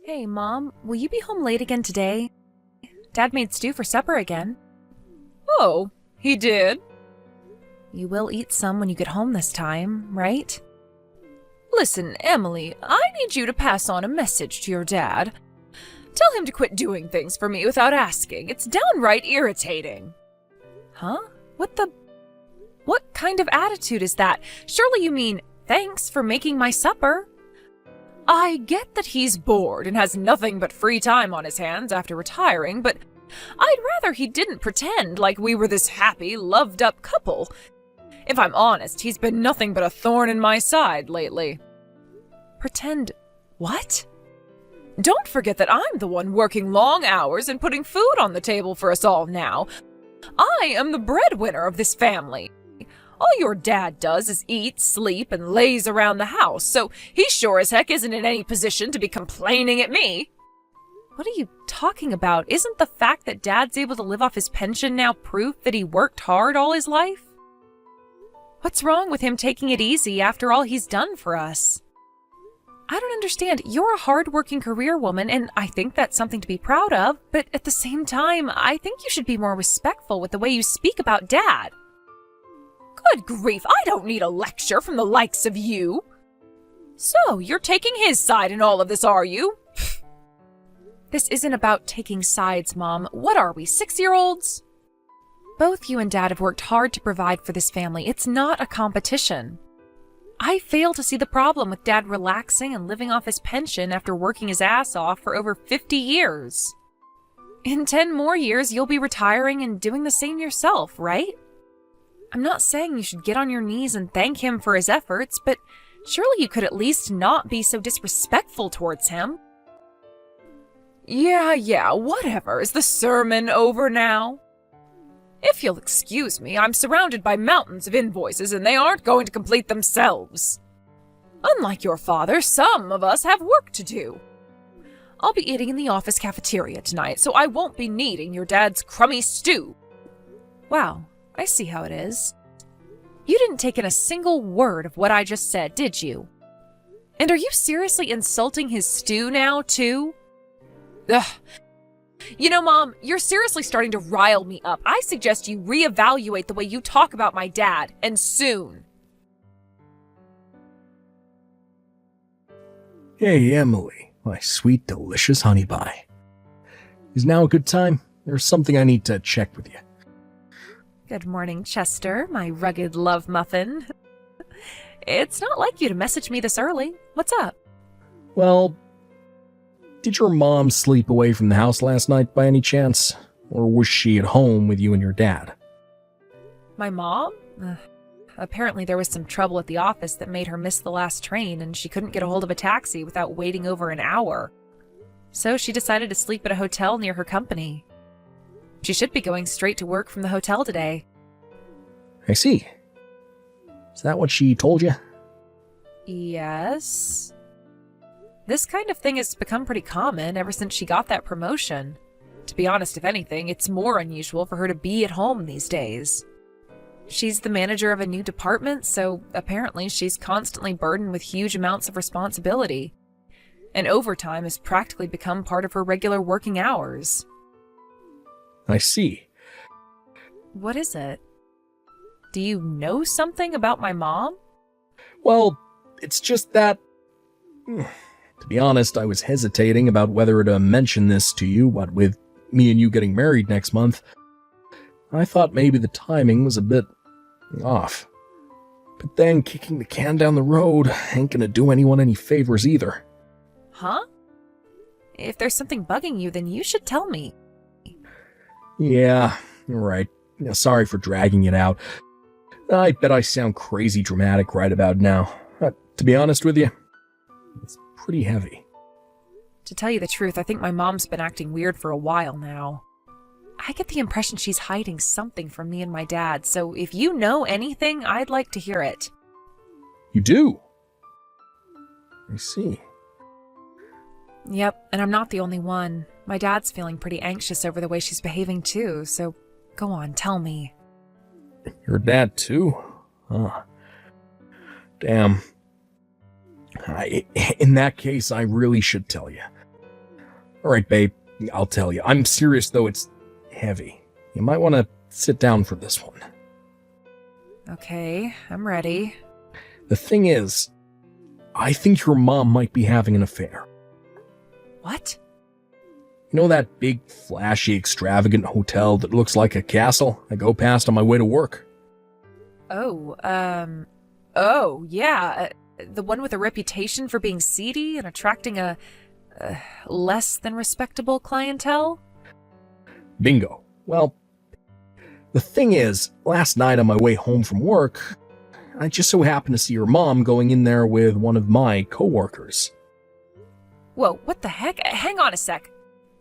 Hey, Mom, will you be home late again today? Dad made stew for supper again. Oh, he did? You will eat some when you get home this time, right? Listen, Emily, I need you to pass on a message to your dad. Tell him to quit doing things for me without asking. It's downright irritating. Huh? What kind of attitude is that? Surely you mean, thanks for making my supper. I get that he's bored and has nothing but free time on his hands after retiring, but I'd rather he didn't pretend like we were this happy, loved-up couple. If I'm honest, he's been nothing but a thorn in my side lately. Pretend what? Don't forget that I'm the one working long hours and putting food on the table for us all now. I am the breadwinner of this family. All your dad does is eat, sleep, and laze around the house, so he sure as heck isn't in any position to be complaining at me. What are you talking about? Isn't the fact that Dad's able to live off his pension now proof that he worked hard all his life? What's wrong with him taking it easy after all he's done for us? I don't understand. You're a hard-working career woman, and I think that's something to be proud of, but at the same time, I think you should be more respectful with the way you speak about Dad. Good grief, I don't need a lecture from the likes of you. So, you're taking his side in all of this, are you? This isn't about taking sides, Mom. What are we, 6-year-olds? Both you and Dad have worked hard to provide for this family. It's not a competition. I fail to see the problem with Dad relaxing and living off his pension after working his ass off for over 50 years. In 10 more years, you'll be retiring and doing the same yourself, right? I'm not saying you should get on your knees and thank him for his efforts, but surely you could at least not be so disrespectful towards him. Yeah, whatever. Is the sermon over now? If you'll excuse me, I'm surrounded by mountains of invoices and they aren't going to complete themselves. Unlike your father, some of us have work to do. I'll be eating in the office cafeteria tonight, so I won't be needing your dad's crummy stew. Wow, I see how it is. You didn't take in a single word of what I just said, did you? And are you seriously insulting his stew now, too? Ugh. You know, Mom, you're seriously starting to rile me up. I suggest you reevaluate the way you talk about my dad, and soon. Hey, Emily, my sweet, delicious honey pie. Is now a good time? There's something I need to check with you. Good morning, Chester, my rugged love muffin. It's not like you to message me this early. What's up? Well, did your mom sleep away from the house last night by any chance? Or was she at home with you and your dad? My mom? Apparently there was some trouble at the office that made her miss the last train, and she couldn't get a hold of a taxi without waiting over an hour. So she decided to sleep at a hotel near her company. She should be going straight to work from the hotel today. I see. Is that what she told you? Yes. This kind of thing has become pretty common ever since she got that promotion. To be honest, if anything, it's more unusual for her to be at home these days. She's the manager of a new department, so apparently she's constantly burdened with huge amounts of responsibility. And overtime has practically become part of her regular working hours. I see. What is it? Do you know something about my mom? Well, it's just that... To be honest, I was hesitating about whether to mention this to you, what with me and you getting married next month. I thought maybe the timing was a bit off. But then kicking the can down the road ain't gonna do anyone any favors either. Huh? If there's something bugging you, then you should tell me. Yeah, you're right. Sorry for dragging it out. I bet I sound crazy dramatic right about now. To be honest with you, it's pretty heavy. To tell you the truth, I think my mom's been acting weird for a while now. I get the impression she's hiding something from me and my dad, so if you know anything, I'd like to hear it. You do? I see. Yep, and I'm not the only one. My dad's feeling pretty anxious over the way she's behaving too, so go on, tell me. Your dad too? Huh. Damn. In that case, I really should tell you. Alright, babe, I'll tell you. I'm serious, though. It's heavy. You might want to sit down for this one. Okay, I'm ready. The thing is, I think your mom might be having an affair. What? You know that big, flashy, extravagant hotel that looks like a castle I go past on my way to work? Oh, yeah. The one with a reputation for being seedy and attracting a less than respectable clientele? Bingo. Well, the thing is, last night on my way home from work, I just so happened to see your mom going in there with one of my coworkers. Whoa, what the heck? Hang on a sec.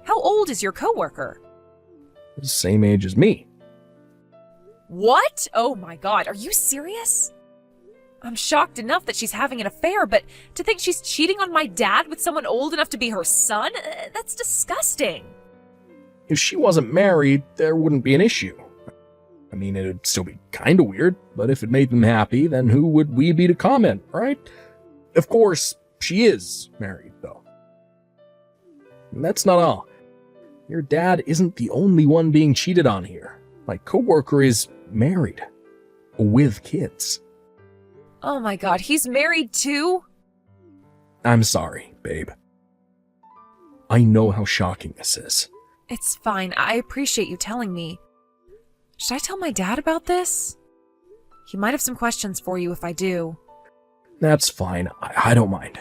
How old is your coworker? Same age as me. What? Oh my god, are you serious? I'm shocked enough that she's having an affair, but to think she's cheating on my dad with someone old enough to be her son? That's disgusting. If she wasn't married, there wouldn't be an issue. I mean, it'd still be kinda weird, but if it made them happy, then who would we be to comment, right? Of course, she is married, though. And that's not all. Your dad isn't the only one being cheated on here. My coworker is married. With kids. Oh my god, he's married too? I'm sorry, babe. I know how shocking this is. It's fine. I appreciate you telling me. Should I tell my dad about this? He might have some questions for you if I do. That's fine. I don't mind.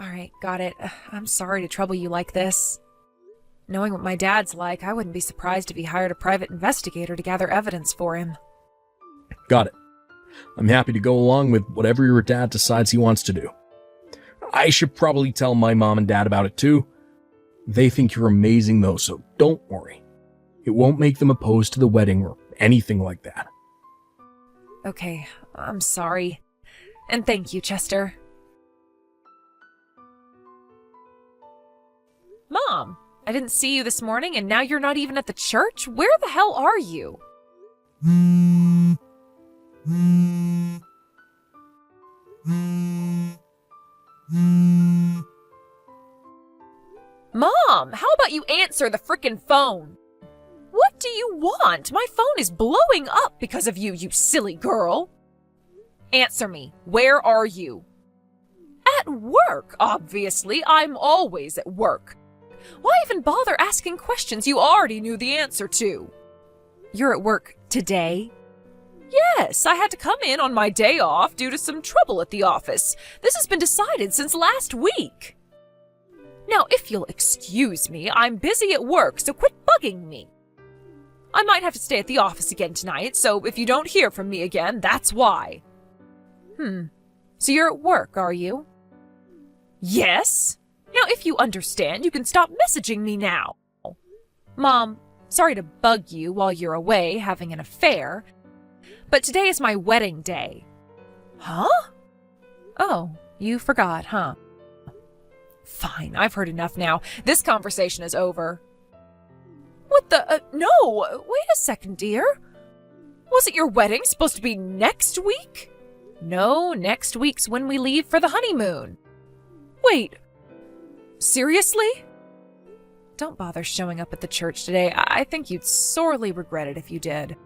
Alright, got it. I'm sorry to trouble you like this. Knowing what my dad's like, I wouldn't be surprised if he hired a private investigator to gather evidence for him. Got it. I'm happy to go along with whatever your dad decides he wants to do. I should probably tell my mom and dad about it too. They think you're amazing though, so don't worry. It won't make them opposed to the wedding or anything like that. Okay, I'm sorry. And thank you, Chester. Mom, I didn't see you this morning and now you're not even at the church? Where the hell are you? Mom, how about you answer the frickin' phone? What do you want? My phone is blowing up because of you, you silly girl. Answer me. Where are you? At work, obviously. I'm always at work. Why even bother asking questions you already knew the answer to? You're at work today? Yes, I had to come in on my day off due to some trouble at the office. This has been decided since last week. Now, if you'll excuse me, I'm busy at work, so quit bugging me. I might have to stay at the office again tonight, so if you don't hear from me again, that's why. So you're at work, are you? Yes. Now, if you understand, you can stop messaging me now. Mom, sorry to bug you while you're away having an affair, but today is my wedding day. Huh? Oh, you forgot, huh? Fine, I've heard enough now. This conversation is over. What the? No! Wait a second, dear. Wasn't your wedding supposed to be next week? No, next week's when we leave for the honeymoon. Wait. Seriously? Don't bother showing up at the church today. I think you'd sorely regret it if you did.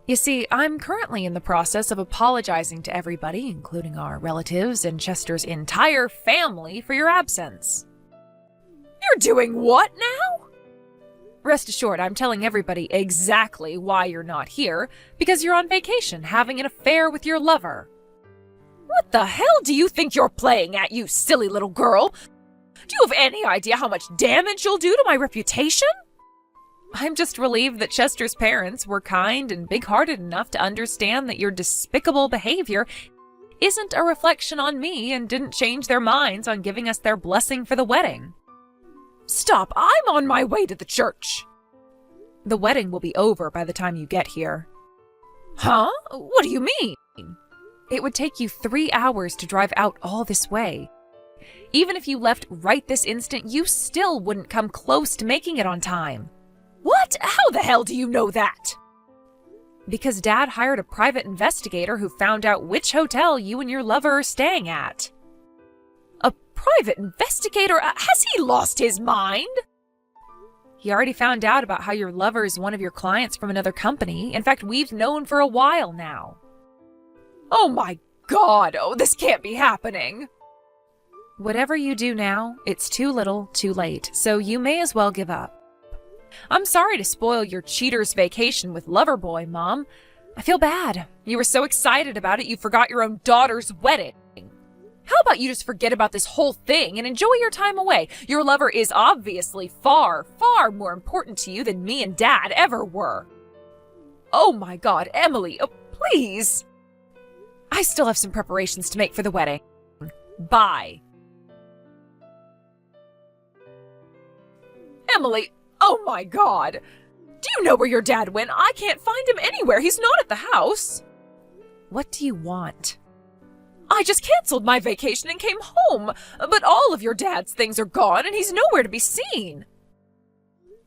You see, I'm currently in the process of apologizing to everybody, including our relatives and Chester's entire family, for your absence. You're doing what now? Rest assured, I'm telling everybody exactly why you're not here, because you're on vacation having an affair with your lover. What the hell do you think you're playing at, you silly little girl? Do you have any idea how much damage you'll do to my reputation? I'm just relieved that Chester's parents were kind and big-hearted enough to understand that your despicable behavior isn't a reflection on me and didn't change their minds on giving us their blessing for the wedding. Stop! I'm on my way to the church! The wedding will be over by the time you get here. Huh? What do you mean? It would take you 3 hours to drive out all this way. Even if you left right this instant, you still wouldn't come close to making it on time. What? How the hell do you know that? Because Dad hired a private investigator who found out which hotel you and your lover are staying at. A private investigator? Has he lost his mind? He already found out about how your lover is one of your clients from another company. In fact, we've known for a while now. Oh my God, this can't be happening. Whatever you do now, it's too little, too late, so you may as well give up. I'm sorry to spoil your cheater's vacation with Loverboy, Mom. I feel bad. You were so excited about it you forgot your own daughter's wedding. How about you just forget about this whole thing and enjoy your time away? Your lover is obviously far, far more important to you than me and Dad ever were. Oh my God, Emily, please. I still have some preparations to make for the wedding. Bye. Emily, oh my God. Do you know where your dad went? I can't find him anywhere. He's not at the house. What do you want? I just canceled my vacation and came home, but all of your dad's things are gone and he's nowhere to be seen.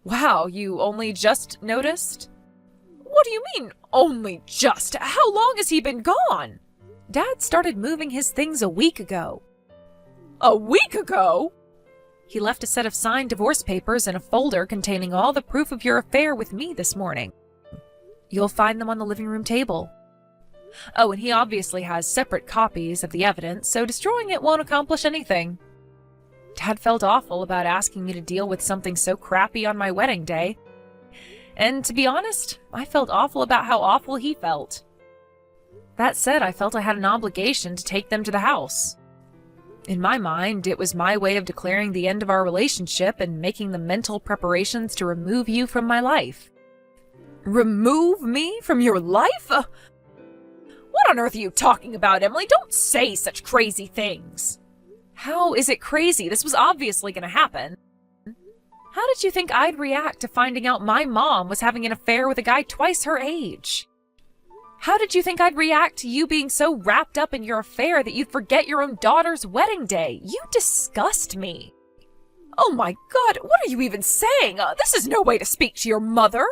Wow, you only just noticed? What do you mean, only just? How long has he been gone? Dad started moving his things a week ago. A week ago? He left a set of signed divorce papers in a folder containing all the proof of your affair with me this morning. You'll find them on the living room table. Oh, and he obviously has separate copies of the evidence, so destroying it won't accomplish anything. Dad felt awful about asking me to deal with something so crappy on my wedding day. And to be honest, I felt awful about how awful he felt. That said, I felt I had an obligation to take them to the house. In my mind, it was my way of declaring the end of our relationship and making the mental preparations to remove you from my life. Remove me from your life? What on earth are you talking about, Emily? Don't say such crazy things. How is it crazy? This was obviously going to happen. How did you think I'd react to finding out my mom was having an affair with a guy twice her age? How did you think I'd react to you being so wrapped up in your affair that you'd forget your own daughter's wedding day? You disgust me. Oh my God, what are you even saying? This is no way to speak to your mother.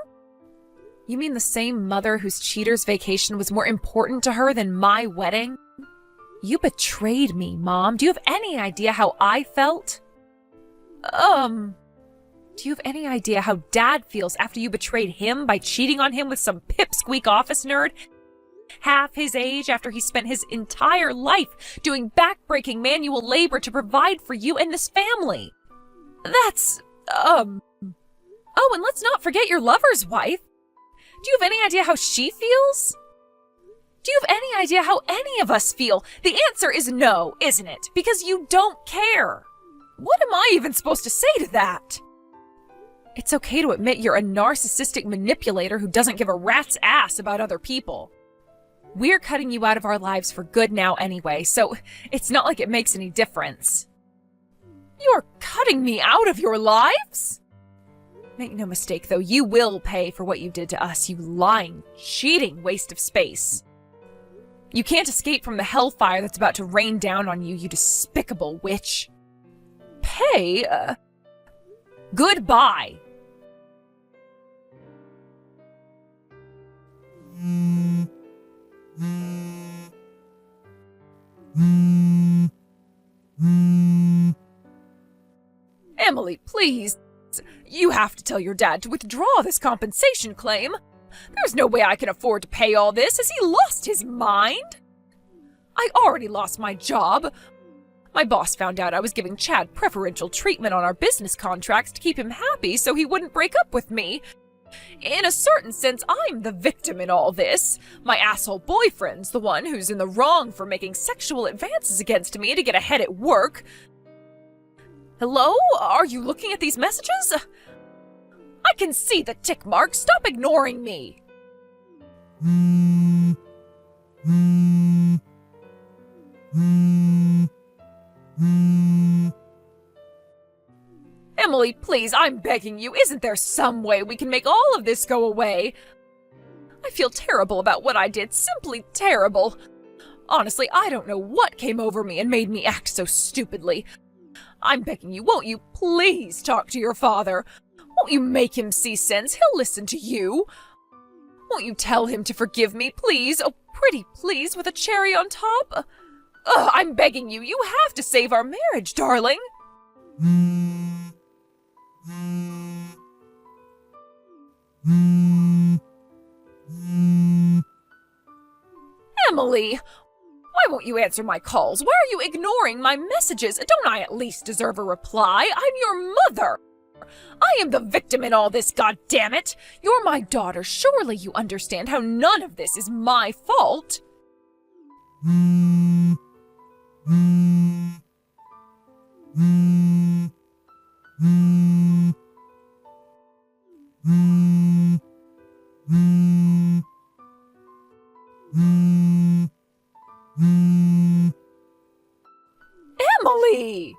You mean the same mother whose cheater's vacation was more important to her than my wedding? You betrayed me, Mom. Do you have any idea how I felt? Do you have any idea how Dad feels after you betrayed him by cheating on him with some pipsqueak office nerd? Half his age after he spent his entire life doing backbreaking manual labor to provide for you and this family. That's, Oh, and let's not forget your lover's wife. Do you have any idea how she feels? Do you have any idea how any of us feel? The answer is no, isn't it? Because you don't care. What am I even supposed to say to that? It's okay to admit you're a narcissistic manipulator who doesn't give a rat's ass about other people. We're cutting you out of our lives for good now anyway, so it's not like it makes any difference. You're cutting me out of your lives? Make no mistake, though, you will pay for what you did to us, you lying, cheating waste of space. You can't escape from the hellfire that's about to rain down on you, you despicable witch. Pay? Goodbye! Emily, please. You have to tell your dad to withdraw this compensation claim. There's no way I can afford to pay all this. Has he lost his mind? I already lost my job. My boss found out I was giving Chad preferential treatment on our business contracts to keep him happy so he wouldn't break up with me. In a certain sense, I'm the victim in all this. My asshole boyfriend's the one who's in the wrong for making sexual advances against me to get ahead at work. Hello? Are you looking at these messages? I can see the tick mark. Stop ignoring me. Emily, please, I'm begging you. Isn't there some way we can make all of this go away? I feel terrible about what I did. Simply terrible. Honestly, I don't know what came over me and made me act so stupidly. I'm begging you, won't you please talk to your father? Won't you make him see sense? He'll listen to you. Won't you tell him to forgive me, please? Oh, pretty please, with a cherry on top? Ugh, I'm begging you. You have to save our marriage, darling. Emily, why won't you answer my calls? Why are you ignoring my messages? Don't I at least deserve a reply? I'm your mother. I am the victim in all this, goddammit. You're my daughter. Surely you understand how none of this is my fault. Emily!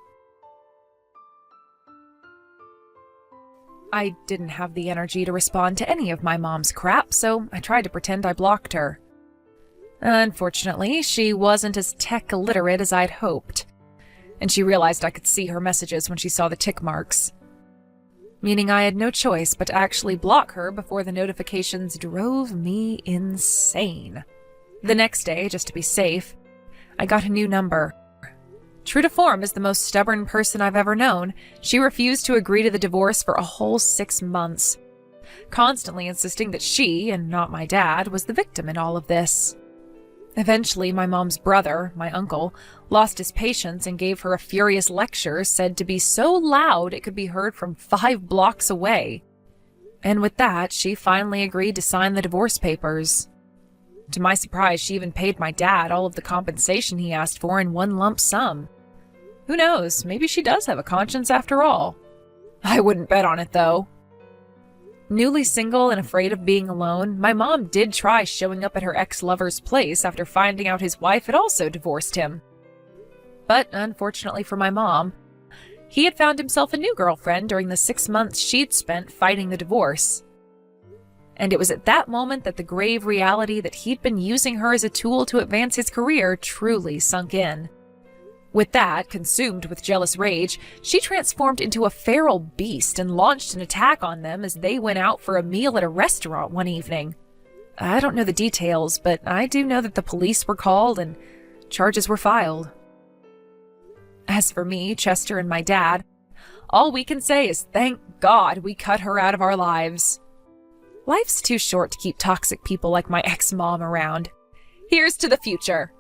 I didn't have the energy to respond to any of my mom's crap, so I tried to pretend I blocked her. Unfortunately, she wasn't as tech illiterate as I'd hoped, and she realized I could see her messages when she saw the tick marks. Meaning I had no choice but to actually block her before the notifications drove me insane. The next day, just to be safe, I got a new number. True to form as the most stubborn person I've ever known, she refused to agree to the divorce for a whole 6 months, constantly insisting that she, and not my dad, was the victim in all of this. Eventually, my mom's brother, my uncle, lost his patience and gave her a furious lecture said to be so loud it could be heard from 5 blocks away. And with that, she finally agreed to sign the divorce papers. To my surprise, she even paid my dad all of the compensation he asked for in one lump sum. Who knows, maybe she does have a conscience after all. I wouldn't bet on it, though. Newly single and afraid of being alone, my mom did try showing up at her ex-lover's place after finding out his wife had also divorced him. But unfortunately for my mom, he had found himself a new girlfriend during the 6 months she'd spent fighting the divorce. And it was at that moment that the grave reality that he'd been using her as a tool to advance his career truly sunk in. With that, consumed with jealous rage, she transformed into a feral beast and launched an attack on them as they went out for a meal at a restaurant one evening. I don't know the details, but I do know that the police were called and charges were filed. As for me, Chester, and my dad, all we can say is thank God we cut her out of our lives. Life's too short to keep toxic people like my ex-mom around. Here's to the future.